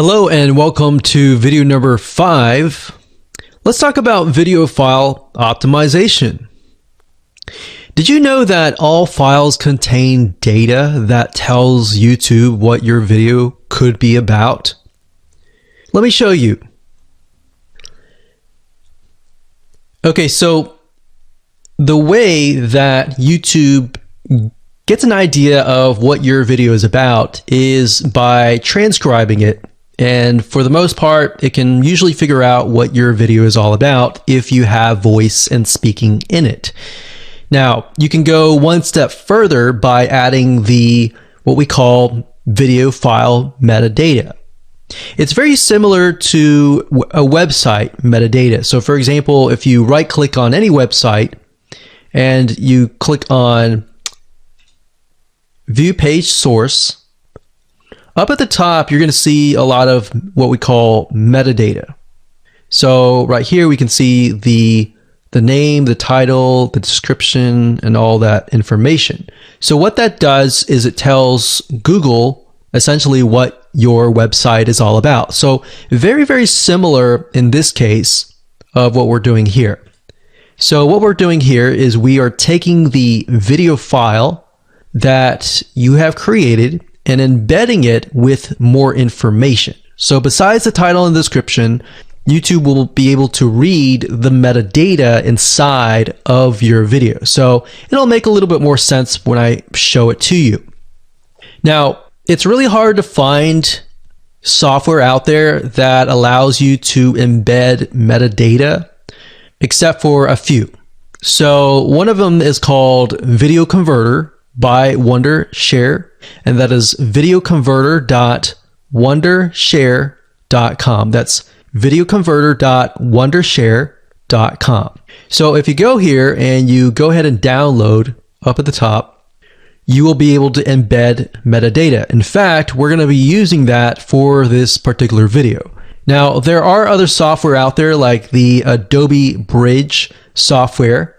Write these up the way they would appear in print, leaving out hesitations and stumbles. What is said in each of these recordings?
Hello and welcome to video number 5. Let's talk about video file optimization. Did you know that all files contain data that tells YouTube what your video could be about? Let me show you. Okay, so the way that YouTube gets an idea of what your video is about is by transcribing it. And for the most part, it can usually figure out what your video is all about if you have voice and speaking in it. Now, you can go one step further by adding what we call video file metadata. It's very similar to a website metadata. So for example, if you right click on any website and you click on View Page Source, up at the top, you're going to see a lot of what we call metadata. So right here, we can see the name, the title, the description, and all that information. So what that does is it tells Google essentially what your website is all about. So very, very similar in this case of what we're doing here. So what we're doing here is we are taking the video file that you have created and embedding it with more information. So besides the title and description, YouTube will be able to read the metadata inside of your video. So it'll make a little bit more sense when I show it to you. Now, it's really hard to find software out there that allows you to embed metadata, except for a few. So one of them is called Video Converter by Wondershare, and that is videoconverter.wondershare.com. That's videoconverter.wondershare.com. So if you go here and you go ahead and download up at the top, you will be able to embed metadata. In fact, we're going to be using that for this particular video. Now, there are other software out there like the Adobe Bridge software,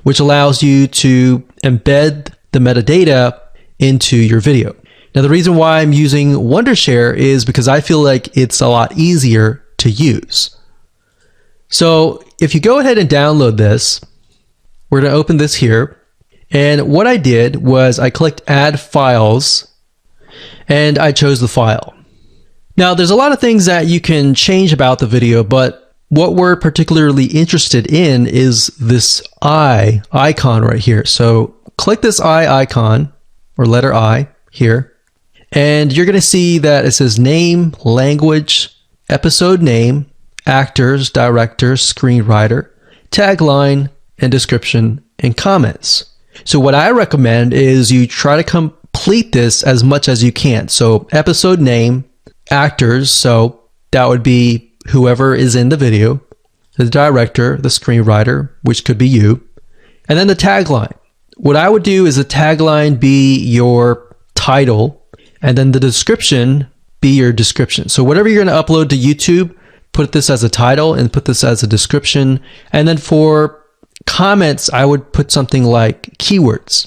which allows you to embed the metadata into your video. Now, the reason why I'm using Wondershare is because I feel like it's a lot easier to use. So if you go ahead and download this, we're going to open this here. And what I did was I clicked Add Files and I chose the file. Now, there's a lot of things that you can change about the video, but what we're particularly interested in is this eye icon right here. So click this eye icon or letter I here, and you're going to see that it says name, language, episode name, actors, director, screenwriter, tagline, and description and comments. So what I recommend is you try to complete this as much as you can. So episode name, actors, so that would be whoever is in the video, the director, the screenwriter, which could be you, and then the tagline. What I would do is the tagline be your title, and then the description be your description. So whatever you're going to upload to YouTube, put this as a title and put this as a description. And then for comments, I would put something like keywords.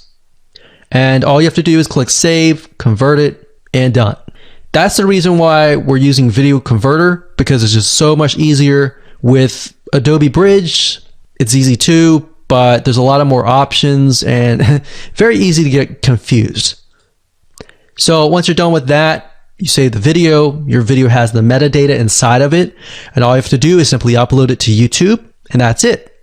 And all you have to do is click save, convert it, and done. That's the reason why we're using Video Converter, because it's just so much easier. With Adobe Bridge, it's easy too, but there's a lot of more options and very easy to get confused. So once you're done with that, you save the video, your video has the metadata inside of it, and all you have to do is simply upload it to YouTube, and that's it.